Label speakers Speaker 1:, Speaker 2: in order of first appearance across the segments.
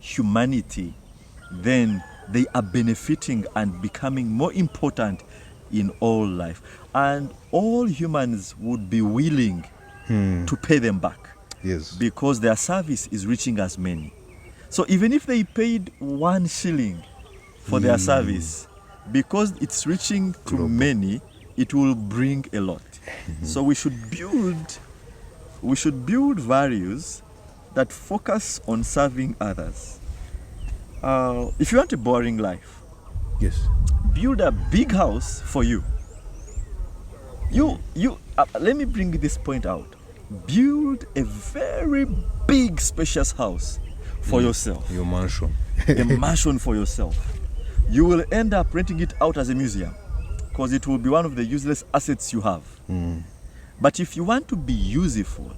Speaker 1: humanity, then they are benefiting and becoming more important in all life. And all humans would be willing to pay them back.
Speaker 2: Yes.
Speaker 1: Because their service is reaching as many. So even if they paid 1 shilling for their service, because it's reaching to many, it will bring a lot. So we should build values that focus on serving others. If you want a boring life,
Speaker 2: Yes.
Speaker 1: build a big house for you. Let me bring this point out. Build a very big, spacious house for yourself.
Speaker 2: Your mansion.
Speaker 1: A mansion for yourself. You will end up renting it out as a museum because it will be one of the useless assets you have. But if you want to be useful,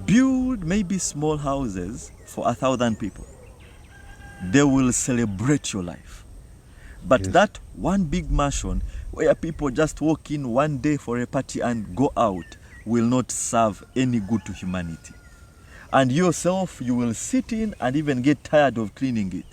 Speaker 1: build maybe small houses for 1,000 people. They will celebrate your life. But that one big mansion where people just walk in one day for a party and go out will not serve any good to humanity. And yourself, you will sit in and even get tired of cleaning it.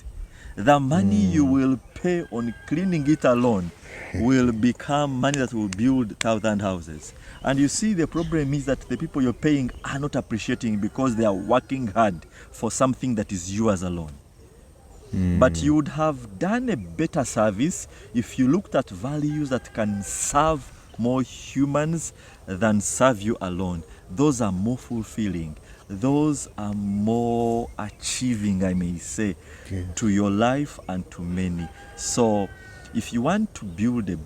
Speaker 1: The money you will pay on cleaning it alone will become money that will build 1,000 houses. And you see, the problem is that the people you're paying are not appreciating because they are working hard for something that is yours alone. But you would have done a better service if you looked at values that can serve more humans than serve you alone. Those are more fulfilling. Those are more achieving, I may say, to your life and to many. So if you want to build a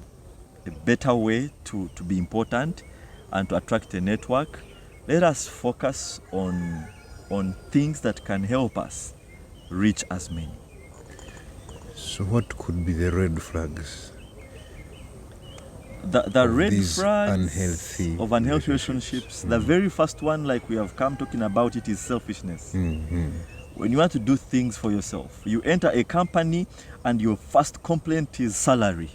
Speaker 1: better way to be important and to attract a network, let us focus on things that can help us reach as many.
Speaker 2: So what could be the red flags?
Speaker 1: The red
Speaker 2: flags
Speaker 1: of unhealthy relationships, the very first one, like we have come talking about it, is selfishness. When you want to do things for yourself, you enter a company and your first complaint is salary.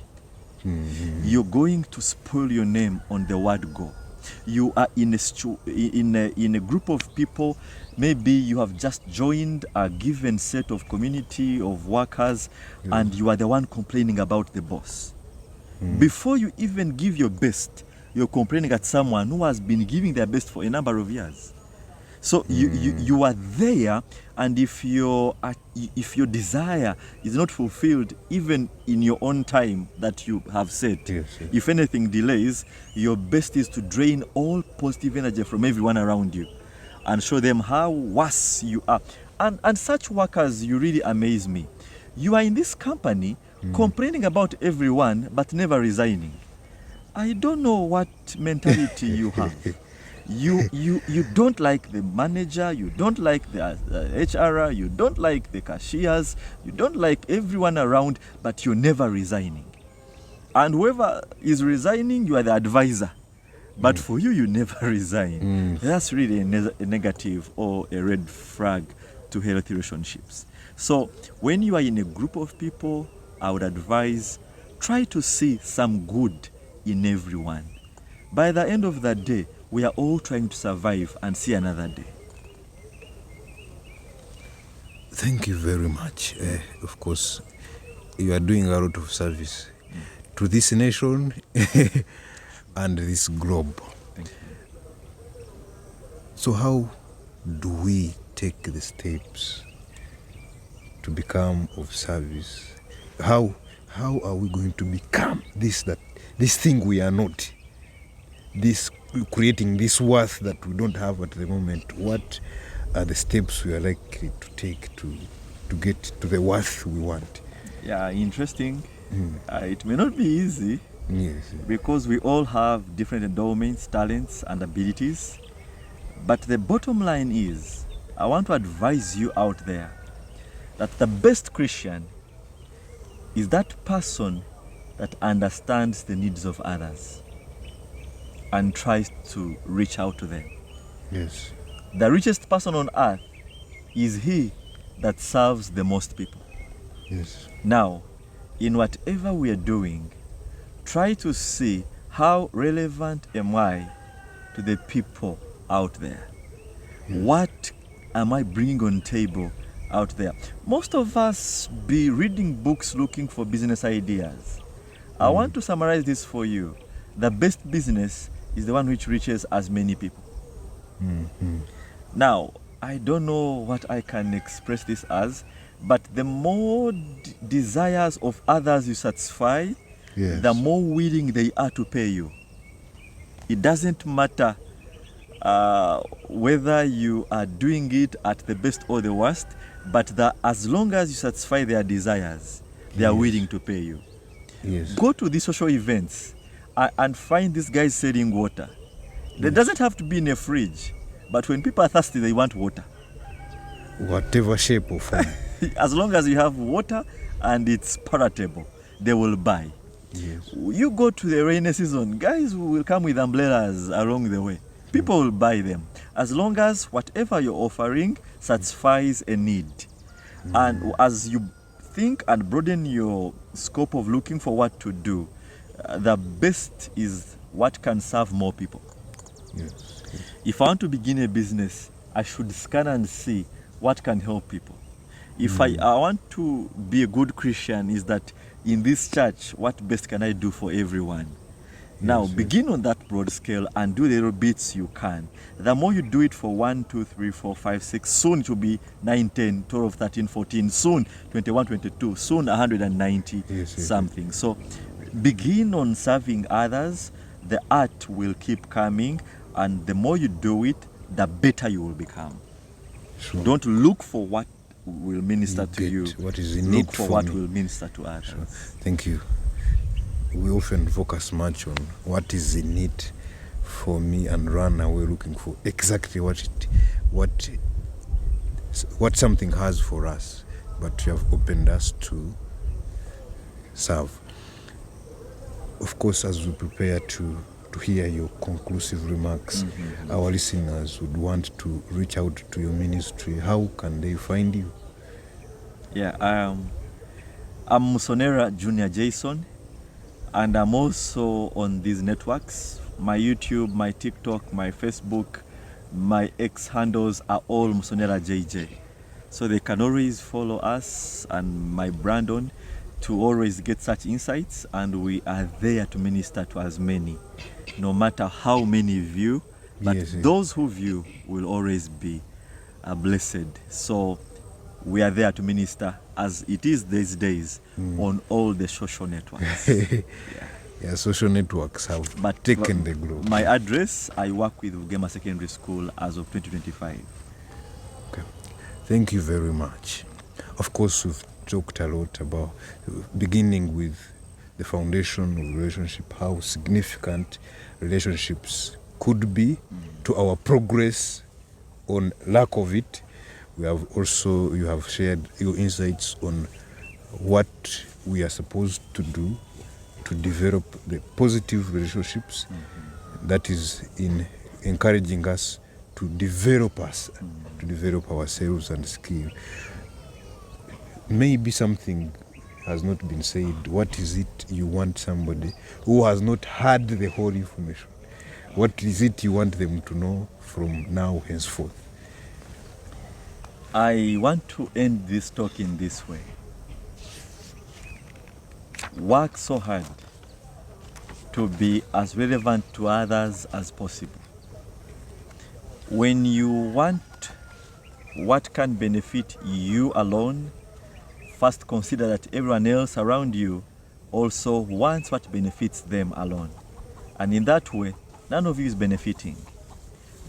Speaker 1: You're going to spoil your name on the word go. You are in a group of people. Maybe you have just joined a given set of community of workers, and you are the one complaining about the boss. Before you even give your best, you're complaining at someone who has been giving their best for a number of years. So you are there, and if your desire is not fulfilled, even in your own time that you have set, if anything delays, your best is to drain all positive energy from everyone around you and show them how worse you are. And such workers, you really amaze me. You are in this company complaining about everyone but never resigning. I don't know what mentality you have. You don't like the manager, you don't like the HRer, you don't like the cashiers, you don't like everyone around, but you're never resigning. And whoever is resigning, you are the advisor. But for you, you never resign. That's really a negative or a red flag to healthy relationships. So when you are in a group of people, I would advise, try to see some good in everyone. By the end of the day, we are all trying to survive and see another day.
Speaker 2: Thank you very much. Of course, you are doing a lot of service to this nation and this globe.
Speaker 1: Thank you.
Speaker 2: So how do we take the steps to become of service? How are we going to become this thing we are not? This creating this worth that we don't have at the moment. What are the steps we are likely to take to get to the worth we want?
Speaker 1: Yeah, interesting. It may not be easy.
Speaker 2: Yes.
Speaker 1: Because we all have different endowments, talents, and abilities. But the bottom line is, I want to advise you out there that the best Christian is that person that understands the needs of others and tries to reach out to them.
Speaker 2: Yes.
Speaker 1: The richest person on earth is he that serves the most people.
Speaker 2: Yes.
Speaker 1: Now, in whatever we are doing, try to see how relevant am I to the people out there. What am I bringing on table out there. Most of us be reading books looking for business ideas. I want to summarize this for you. The best business is the one which reaches as many people. Now, I don't know what I can express this as, but the more desires of others you satisfy, the more willing they are to pay you. It doesn't matter whether you are doing it at the best or the worst, but as long as you satisfy their desires, they are willing to pay you. Go to these social events and find these guys selling water. It doesn't have to be in a fridge, but when people are thirsty, they want water.
Speaker 2: Whatever shape or form.
Speaker 1: As long as you have water and it's palatable, they will buy. You go to the rainy season, guys will come with umbrellas along the way. People will buy them as long as whatever you're offering satisfies a need. And as you think and broaden your scope of looking for what to do, the best is what can serve more people. If I want to begin a business, I should scan and see what can help people. If I want to be a good Christian, is that in this church, what best can I do for everyone? Now, begin on that broad scale and do the little bits you can. The more you do it for 1, 2, 3, 4, 5, 6, soon it will be 9, 10, 12, 13, 14, soon 21, 22, soon 190 something. So begin on serving others. The art will keep coming, and the more you do it, the better you will become. Don't look for what will minister to you.
Speaker 2: What is in it
Speaker 1: for what will minister to others.
Speaker 2: Thank you. We often focus much on what is in it for me and run away looking for exactly what something has for us, but you have opened us to serve. Of course, as we prepare to hear your conclusive remarks, our listeners would want to reach out to your ministry. How can they find you?
Speaker 1: I'm MusoneraJuniorJason, and I'm also on these networks. My YouTube, my TikTok, my Facebook, my X handles are all MusoneraJJ. So they can always follow us and my Brandon to always get such insights, and we are there to minister to as many, no matter how many view, but those who view will always be blessed. So we are there to minister, as it is these days, on all the social networks.
Speaker 2: Social networks have taken the globe.
Speaker 1: My address, I work with Ugema Secondary School as of 2025.
Speaker 2: Okay. Thank you very much. Of course, we've talked a lot about, beginning with the foundation of relationship, how significant relationships could be to our progress on lack of it. You have shared your insights on what we are supposed to do to develop the positive relationships, that is in encouraging us to develop to develop ourselves and skill. Maybe something has not been said. What is it you want somebody who has not had the whole information? What is it you want them to know from now henceforth?
Speaker 1: I want to end this talk in this way. Work so hard to be as relevant to others as possible. When you want what can benefit you alone, first consider that everyone else around you also wants what benefits them alone. And in that way, none of you is benefiting.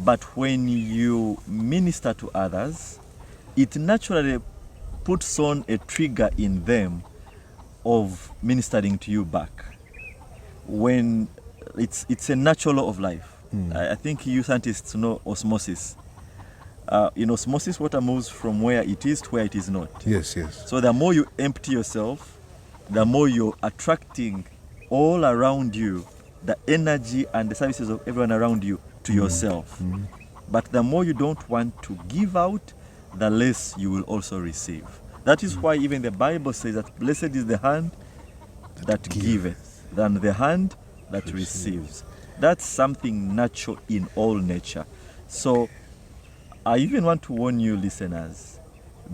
Speaker 1: But when you minister to others, it naturally puts on a trigger in them of ministering to you back. When it's a natural law of life. I think you scientists know osmosis. In osmosis, water moves from where it is to where it is not.
Speaker 2: Yes.
Speaker 1: So the more you empty yourself, the more you're attracting all around you the energy and the services of everyone around you to yourself. But the more you don't want to give out, the less you will also receive. That is why even the Bible says that blessed is the hand that giveth than the hand that receives. That's something natural in all nature. So I even want to warn you listeners,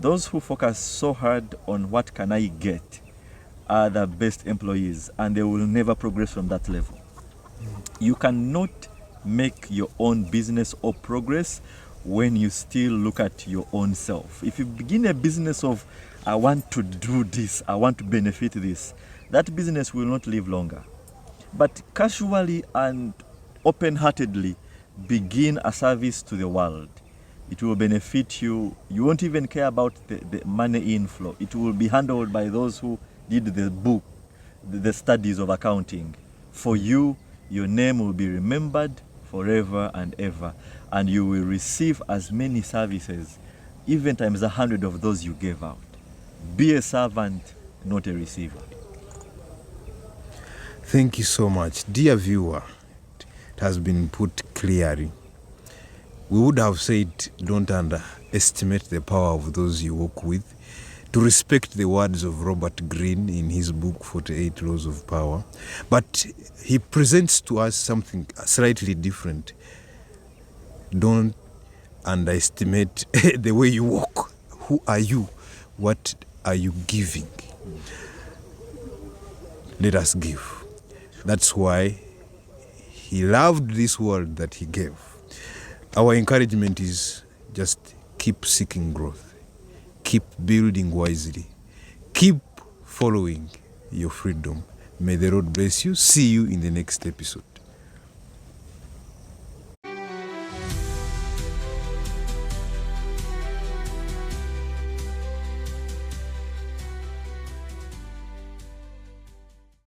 Speaker 1: Those who focus so hard on what can I get are the best employees, and they will never progress from that level. You cannot make your own business or progress when you still look at your own self. If you begin a business of, I want to do this, I want to benefit this, that business will not live longer. But casually and open-heartedly begin a service to the world. It will benefit you. You won't even care about the money inflow. It will be handled by those who did the book, the studies of accounting. For you, your name will be remembered forever and ever, and you will receive as many services, even times 100 of those you gave out. Be a servant, not a receiver.
Speaker 2: Thank you so much. Dear viewer, it has been put clearly. We would have said, don't underestimate the power of those you work with, to respect the words of Robert Greene in his book 48 Laws of Power. But he presents to us something slightly different. Don't underestimate the way you walk. Who are you? What are you giving? Let us give. That's why he loved this world that he gave. Our encouragement is just keep seeking growth. Keep building wisely. Keep following your freedom. May the Lord bless you. See you in the next episode.